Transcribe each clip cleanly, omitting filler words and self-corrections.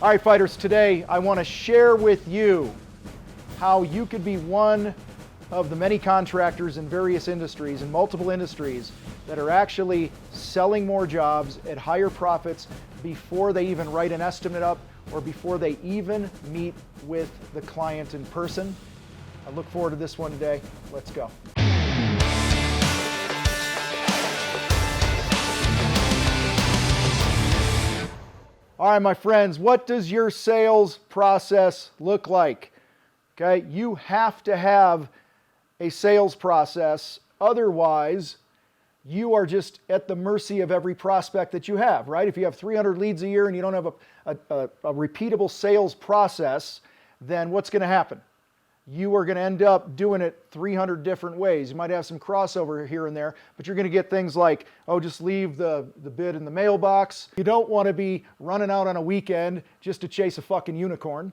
All right, fighters, today I want to share with you how you could be one of the many contractors in various industries, in multiple industries, that are actually selling more jobs at higher profits before they even write an estimate up or before they even meet with the client in person. I look forward to this one today. Let's go. All right, my friends, what does your sales process look like? Okay, you have to have a sales process. Otherwise, you are just at the mercy of every prospect that you have, right? If you have 300 leads a year and you don't have a repeatable sales process, then what's going to happen? You are going to end up doing it 300 different ways. You might have some crossover here and there, but you're going to get things like, oh, just leave the bid in the mailbox. You don't want to be running out on a weekend just to chase a fucking unicorn,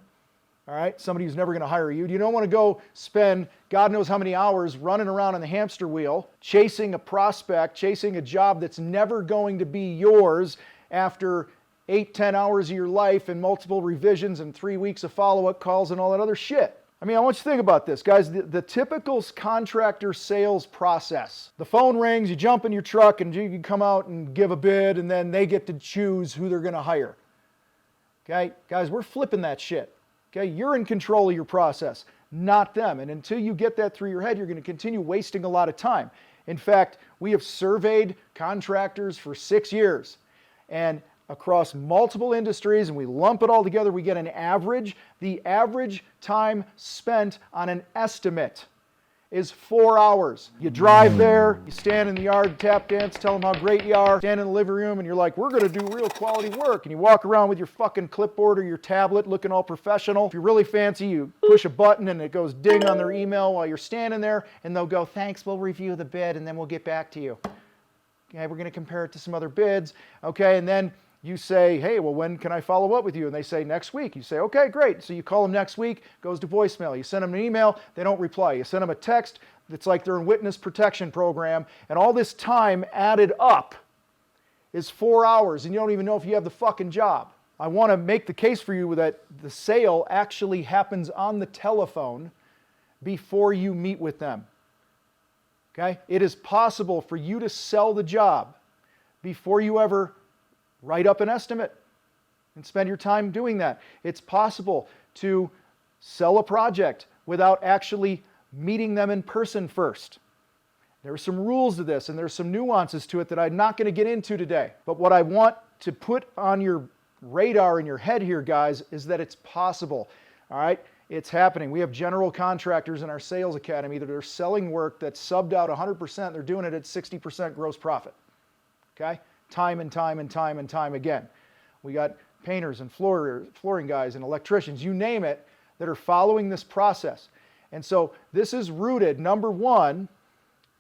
all right? Somebody who's never going to hire you. You don't want to go spend God knows how many hours running around on the hamster wheel, chasing a prospect, chasing a job that's never going to be yours after 8-10 hours of your life and multiple revisions and 3 weeks of follow-up calls and all that other shit. I mean, I want you to think about this, guys. The typical contractor sales process. The phone rings, you jump in your truck, and you can come out and give a bid, and then they get to choose who they're going to hire. Okay? Guys, we're flipping that shit. Okay? You're in control of your process, not them. And until you get that through your head, you're going to continue wasting a lot of time. In fact, we have surveyed contractors for 6 years. And across multiple industries, and we lump it all together, we get an average. The average time spent on an estimate is 4 hours. You drive there, you stand in the yard, tap dance, tell them how great you are, stand in the living room, and you're like, we're going to do real quality work. And you walk around with your fucking clipboard or your tablet looking all professional. If you're really fancy, you push a button and it goes ding on their email while you're standing there, and they'll go, thanks, we'll review the bid, and then we'll get back to you. Okay, we're going to compare it to some other bids. Okay, and then you say, hey, well, when can I follow up with you? And they say, next week. You say, okay, great. So you call them next week, goes to voicemail. You send them an email, they don't reply. You send them a text, it's like they're in witness protection program, and all this time added up is 4 hours, and you don't even know if you have the fucking job. I want to make the case for you that the sale actually happens on the telephone before you meet with them. Okay? It is possible for you to sell the job before you ever write up an estimate and spend your time doing that. It's possible to sell a project without actually meeting them in person first. There are some rules to this, and there's some nuances to it that I'm not going to get into today. But what I want to put on your radar in your head here, guys, is that it's possible. All right? It's happening. We have general contractors in our sales academy that are selling work that's subbed out 100%. They're doing it at 60% gross profit. Okay? Time and time and time and time again. We got painters and flooring guys and electricians, you name it, that are following this process. And so this is rooted, number one,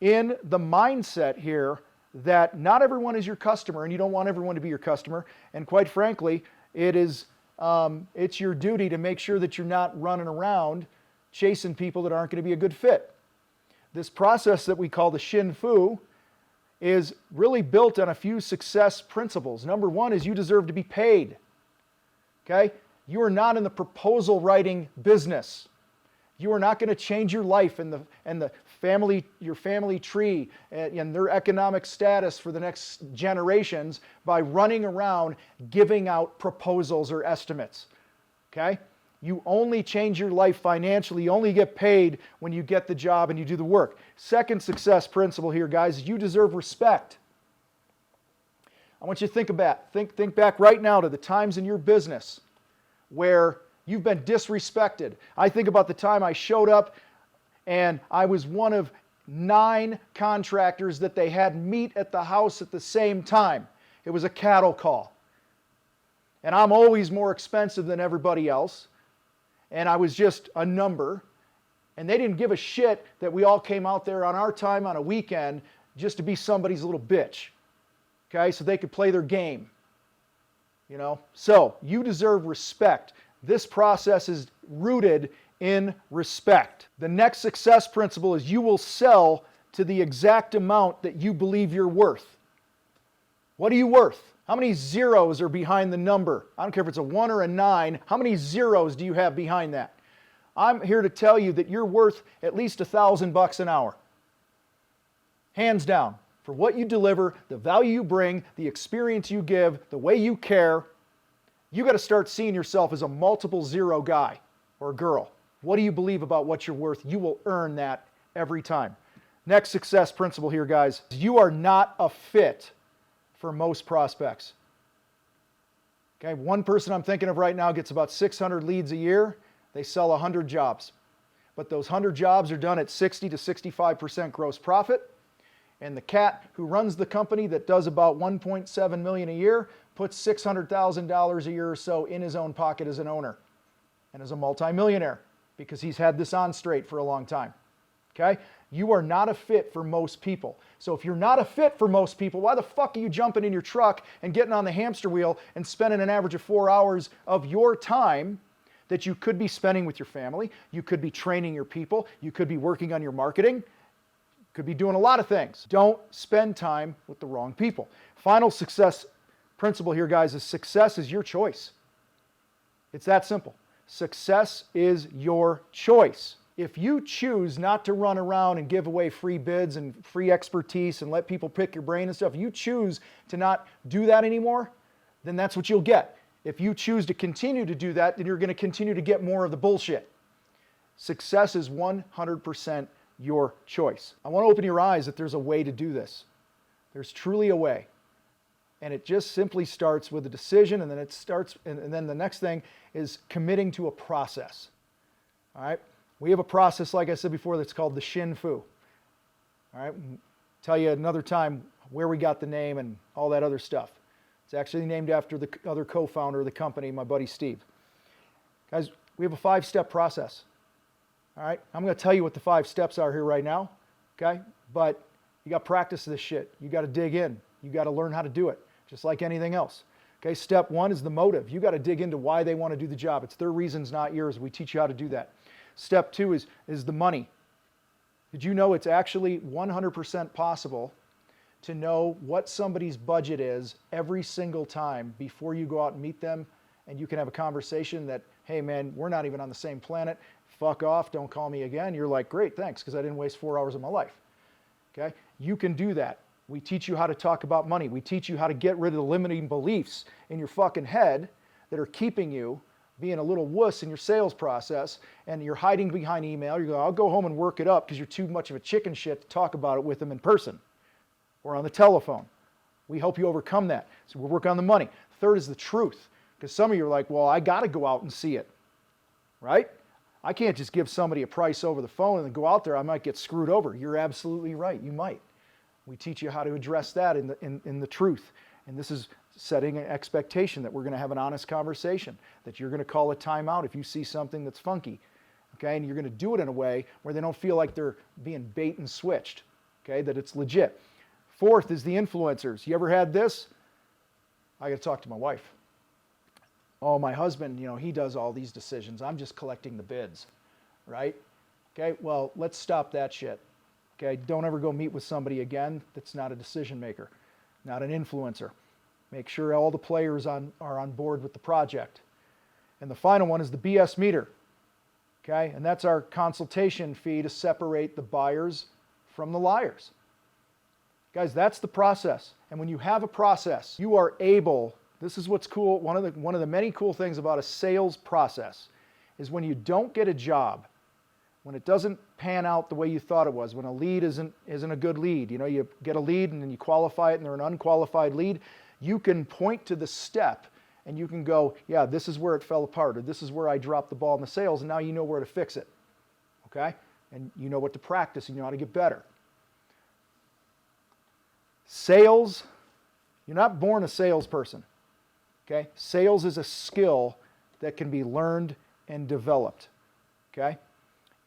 in the mindset here that not everyone is your customer, and you don't want everyone to be your customer. And quite frankly, it's your duty to make sure that you're not running around chasing people that aren't going to be a good fit. This process that we call the Shin Fu is really built on a few success principles. Number one is you deserve to be paid. Okay? You are not in the proposal writing business. You are not going to change your life and your family tree and their economic status for the next generations by running around giving out proposals or estimates. Okay? You only change your life financially. You only get paid when you get the job and you do the work. Second success principle here, guys, is you deserve respect. I want you to think back right now to the times in your business where you've been disrespected. I think about the time I showed up and I was one of 9 contractors that they had meet at the house at the same time. It was a cattle call. And I'm always more expensive than everybody else. And I was just a number, and they didn't give a shit that we all came out there on our time on a weekend just to be somebody's little bitch, okay, so they could play their game, you know? So, you deserve respect. This process is rooted in respect. The next success principle is you will sell to the exact amount that you believe you're worth. What are you worth? How many zeros are behind the number? I don't care if it's a 1 or a 9. How many zeros do you have behind that? I'm here to tell you that you're worth at least $1,000 an hour. Hands down. For what you deliver, the value you bring, the experience you give, the way you care, you got to start seeing yourself as a multiple zero guy or girl. What do you believe about what you're worth? You will earn that every time. Next success principle here, guys. You are not a fit for most prospects. Okay, one person I'm thinking of right now gets about 600 leads a year. They sell 100 jobs. But those 100 jobs are done at 60 to 65% gross profit. And the cat who runs the company that does about 1.7 million a year puts $600,000 a year or so in his own pocket as an owner and as a multimillionaire because he's had this on straight for a long time. Okay? You are not a fit for most people. So if you're not a fit for most people, why the fuck are you jumping in your truck and getting on the hamster wheel and spending an average of 4 hours of your time that you could be spending with your family? You could be training your people. You could be working on your marketing. Could be doing a lot of things. Don't spend time with the wrong people. Final success principle here, guys, is success is your choice. It's that simple. Success is your choice. If you choose not to run around and give away free bids and free expertise and let people pick your brain and stuff, you choose to not do that anymore, then that's what you'll get. If you choose to continue to do that, then you're going to continue to get more of the bullshit. Success is 100% your choice. I want to open your eyes that there's a way to do this. There's truly a way. And it just simply starts with a decision, and then the next thing is committing to a process. All right? We have a process, like I said before, that's called the Shin Fu. All right? Tell you another time where we got the name and all that other stuff. It's actually named after the other co-founder of the company, my buddy Steve. Guys, we have a 5-step process. All right? I'm going to tell you what the 5 steps are here right now. Okay? But you got to practice this shit. You got to dig in. You got to learn how to do it, just like anything else. Okay? Step 1 is the motive. You got to dig into why they want to do the job. It's their reasons, not yours. We teach you how to do that. Step 2 is the money. Did you know it's actually 100% possible to know what somebody's budget is every single time before you go out and meet them, and you can have a conversation that, hey man, we're not even on the same planet. Fuck off, don't call me again. You're like, great, thanks, because I didn't waste 4 hours of my life. Okay? You can do that. We teach you how to talk about money. We teach you how to get rid of the limiting beliefs in your fucking head that are keeping you being a little wuss in your sales process, and you're hiding behind email. You go, I'll go home and work it up because you're too much of a chicken shit to talk about it with them in person or on the telephone. We help you overcome that. So we'll work on the money. Third is the truth, because some of you are like, well, I got to go out and see it, right? I can't just give somebody a price over the phone and then go out there. I might get screwed over. You're absolutely right. You might. We teach you how to address that in the truth. And this is setting an expectation that we're going to have an honest conversation, that you're going to call a timeout if you see something that's funky, okay? And you're going to do it in a way where they don't feel like they're being bait and switched, okay? That it's legit. Fourth is the influencers. You ever had this? I got to talk to my wife. Oh, my husband, he does all these decisions. I'm just collecting the bids, right? Okay, well, let's stop that shit. Okay, don't ever go meet with somebody again that's not a decision maker, not an influencer. Make sure all the players are on board with the project. And the final one is the BS meter. Okay, and that's our consultation fee to separate the buyers from the liars. Guys, that's the process. And when you have a process, you are able, this is what's cool, one of the many cool things about a sales process is when you don't get a job, when it doesn't pan out the way you thought it was, when a lead isn't a good lead, you get a lead and then you qualify it and they're an unqualified lead, you can point to the step and you can go, yeah, this is where it fell apart, or this is where I dropped the ball in the sales, and now you know where to fix it, okay? And you know what to practice, and you know how to get better. Sales, you're not born a salesperson, okay? Sales is a skill that can be learned and developed, okay?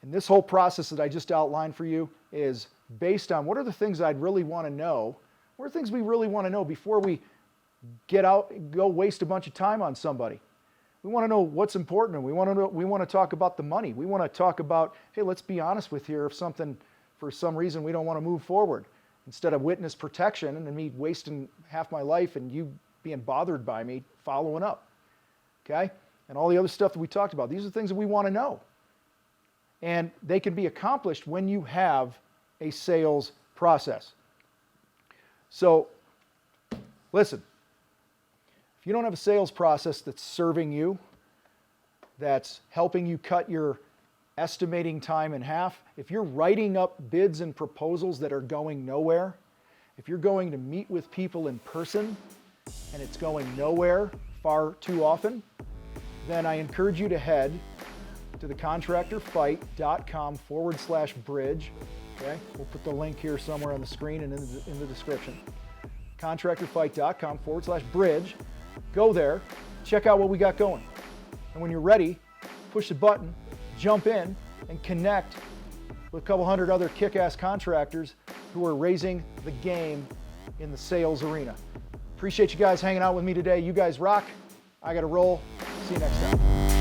And this whole process that I just outlined for you is based on what are the things I'd really want to know, what are things we really want to know before we go waste a bunch of time on somebody. We want to know what's important, and we want to talk about the money. We want to talk about, hey, let's be honest with here if something, for some reason, we don't want to move forward. Instead of witness protection and me wasting half my life and you being bothered by me, following up. Okay? And all the other stuff that we talked about. These are things that we want to know. And they can be accomplished when you have a sales process. So, listen, if you don't have a sales process that's serving you, that's helping you cut your estimating time in half, if you're writing up bids and proposals that are going nowhere, if you're going to meet with people in person and it's going nowhere far too often, then I encourage you to head to the contractorfight.com/bridge. Okay, we'll put the link here somewhere on the screen and in the description. Contractorfight.com/bridge. Go there, check out what we got going. And when you're ready, push the button, jump in, and connect with a couple hundred other kick-ass contractors who are raising the game in the sales arena. Appreciate you guys hanging out with me today. You guys rock. I got to roll. See you next time.